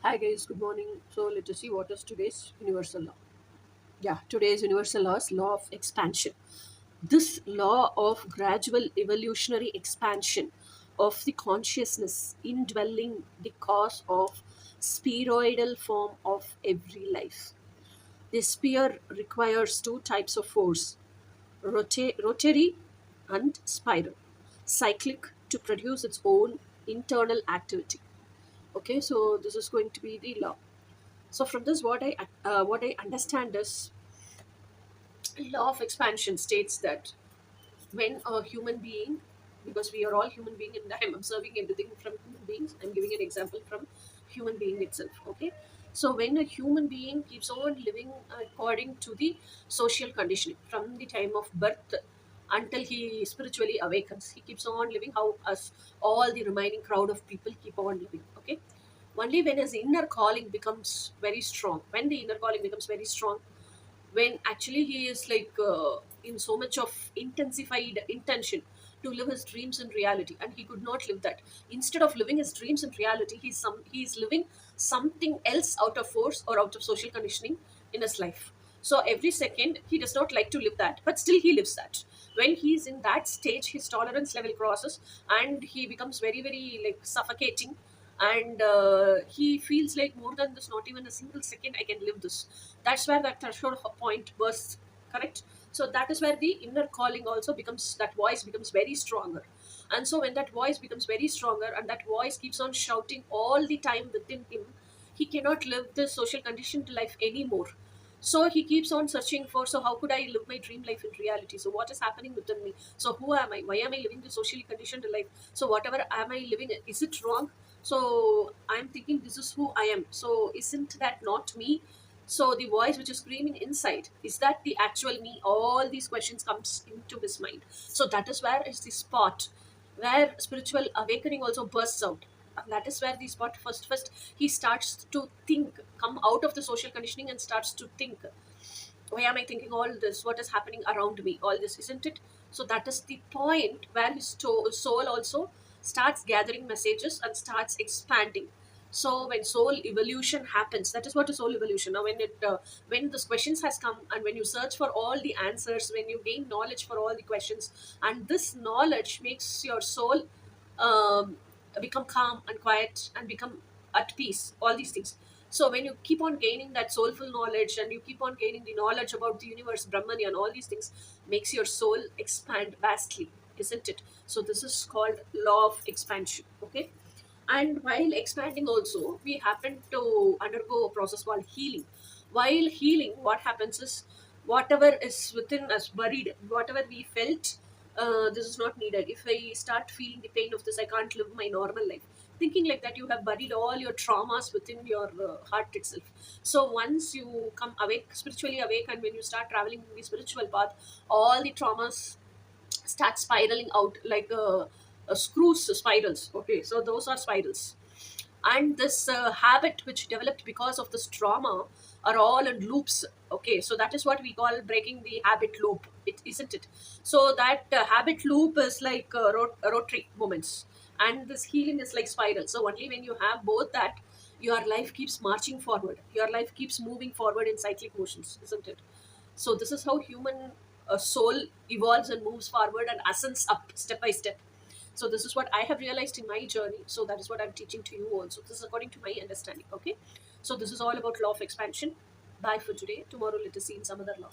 Hi guys, good morning. So let us see what is today's universal law. Yeah, today's universal law is law of expansion. This law of gradual evolutionary expansion of the consciousness indwelling the cause of spheroidal form of every life. The sphere requires two types of force, rotary and spiral, cyclic to produce its own internal activity. Okay, so this is going to be the law. So from this, what I understand is law of expansion states that when a human being, because we are all human being, and I'm observing everything from human beings, I'm giving an example from human being itself. Okay, so when a human being keeps on living according to the social conditioning from the time of birth until he spiritually awakens, he keeps on living how us all the remaining crowd of people keep on living. Okay, only when his inner calling becomes very strong, when the inner calling becomes very strong, when actually he is like in so much of intensified intention to live his dreams in reality, and he could not live that. Instead of living his dreams in reality, he's living something else out of force or out of social conditioning in his life. So every second he does not like to live that, but still he lives that. When he's in that stage, his tolerance level crosses, and he becomes very very like suffocating, and he feels like more than this, not even a single second I can live this. That's where that threshold point bursts. Correct. So that is where the inner calling also becomes, that voice becomes very stronger. And so when that voice becomes very stronger and that voice keeps on shouting all the time within him, he cannot live the social conditioned life anymore. So he keeps on searching for, so how could I live my dream life in reality? So what is happening within me? So who am I? Why am I living the socially conditioned life? So whatever am I living, is it wrong? So I'm thinking this is who I am. So isn't that not me? So the voice which is screaming inside, is that the actual me? All these questions comes into his mind. So that is where is the spot where spiritual awakening also bursts out. And that is where the spot first he starts to think, come out of the social conditioning and starts to think, why am I thinking all this? What is happening around me? All this, isn't it? So that is the point where his soul also starts gathering messages and starts expanding. So when soul evolution happens, that is what is soul evolution. Now, when this questions has come, and when you search for all the answers, when you gain knowledge for all the questions, and this knowledge makes your soul um, become calm and quiet and become at peace. All these things. So when you keep on gaining that soulful knowledge, and you keep on gaining the knowledge about the universe, Brahman, and all these things, makes your soul expand vastly, isn't it? So this is called law of expansion. Okay. And while expanding also, we happen to undergo a process called healing. While healing, what happens is, whatever is within us buried, whatever we felt, this is not needed. If I start feeling the pain of this, I can't live my normal life. Thinking like that, you have buried all your traumas within your heart itself. So once you come awake, spiritually awake, and when you start traveling in the spiritual path, all the traumas start spiraling out like screws spirals. Okay, so those are spirals. And this habit which developed because of this trauma are all in loops. Okay, so that is what we call breaking the habit loop, it isn't it? So that habit loop is like rotary moments, and this healing is like spiral. So only when you have both that, your life keeps marching forward, your life keeps moving forward in cyclic motions, isn't it? So this is how human soul evolves and moves forward and ascends up step by step. So this is what I have realized in my journey. So that is what I'm teaching to you also. This is according to my understanding. Okay. So this is all about law of expansion. Bye for today. Tomorrow let us see in some other law.